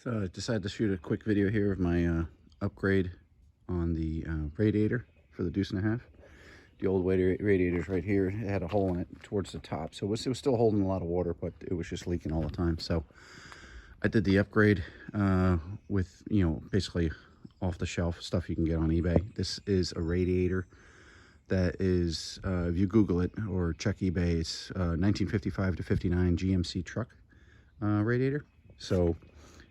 So I decided to shoot a quick video here of my upgrade on the radiator for the Deuce and a half. The old radiator's right here. It had a hole in it towards the top, so it was still holding a lot of water, but it was just leaking all the time. So I did the upgrade with, basically off-the-shelf stuff you can get on eBay. This is a radiator that is, if you Google it or check eBay, it's 1955 to 59 GMC truck radiator. So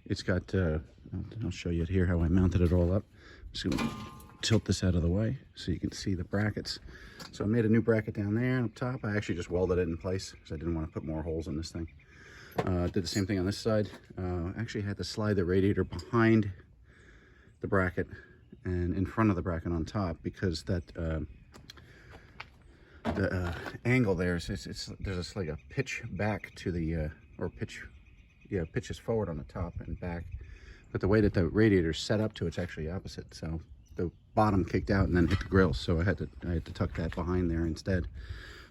it's got, I'll show you here how I mounted it all up. I'm just gonna tilt this out of the way so you can see the brackets. So I made a new bracket down there and up top. I actually just welded it in place because I didn't want to put more holes in this thing. Did the same thing on this side. Actually had to slide the radiator behind the bracket and in front of the bracket on top, because that the angle there is there's like a pitch back to the pitches forward on the top and back, but the way that the radiator's set up to, it's actually opposite. So the bottom kicked out and then hit the grill, so I had to tuck that behind there instead.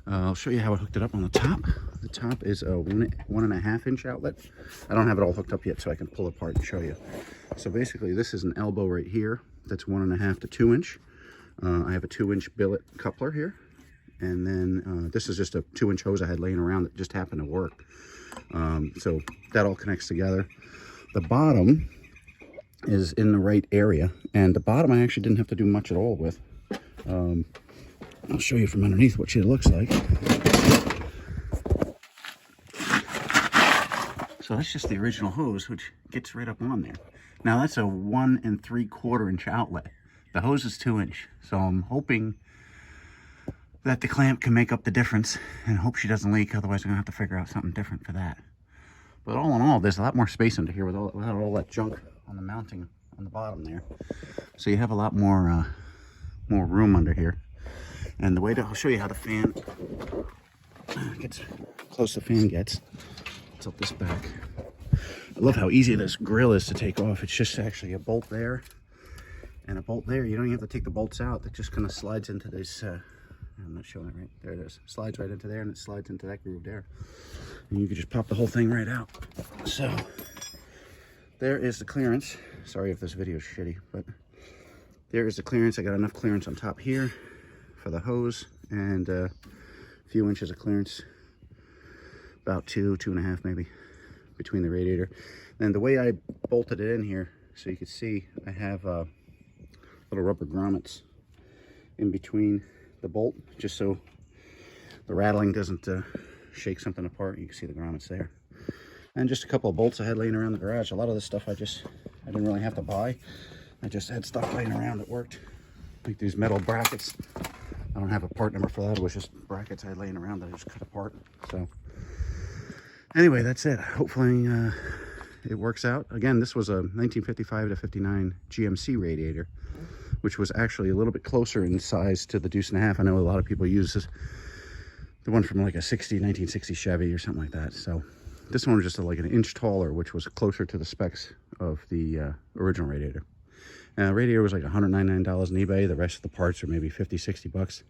I'll show you how I hooked it up on the top. The top is a 1.5 inch outlet. I don't have it all hooked up yet, so I can pull it apart and show you. So basically this is an elbow right here that's 1.5 to 2 inch. I have a 2-inch billet coupler here, and then this is just a 2-inch hose I had laying around that just happened to work. So that all connects together. The bottom is in the right area, and the bottom I actually didn't have to do much at all with. I'll show you from underneath what it looks like. So that's just the original hose, which gets right up on there. Now that's a 1 3/4 inch outlet. The hose is 2 inch, so I'm hoping that the clamp can make up the difference, and hope she doesn't leak. Otherwise I'm gonna have to figure out something different for that. But all in all, there's a lot more space under here without all that junk on the mounting on the bottom there. So you have a lot more room under here. And the way I'll show you how the fan gets, close the fan gets. Tilt this back. I love how easy this grill is to take off. It's just actually a bolt there and a bolt there. You don't even have to take the bolts out. It just kind of slides into this, I'm not showing it right. There it is. Slides right into there, and it slides into that groove there. And you can just pop the whole thing right out. So there is the clearance. Sorry if this video is shitty, but there is the clearance. I got enough clearance on top here for the hose, and a few inches of clearance, about 2.5 maybe, between the radiator. And the way I bolted it in here, so you can see, I have little rubber grommets in between the bolt, just so the rattling doesn't shake something apart. You can see the grommets there. And just a couple of bolts I had laying around the garage. A lot of this stuff I didn't really have to buy. I just had stuff laying around that worked. Like these metal brackets. I don't have a part number for that. It was just brackets I had laying around that I just cut apart. So anyway, that's it. Hopefully it works out. Again, this was a 1955 to 59 GMC radiator, which was actually a little bit closer in size to the Deuce and a half. I know a lot of people use this, the one from like a 1960 Chevy or something like that. So this one was just like an inch taller, which was closer to the specs of the original radiator. Radiator was like $199 on eBay. The rest of the parts are maybe 50, 60 bucks.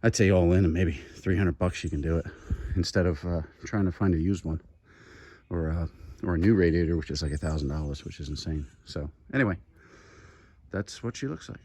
I'd say all in, and maybe 300 bucks you can do it, instead of trying to find a used one or a new radiator, which is like $1,000, which is insane. So anyway, that's what she looks like.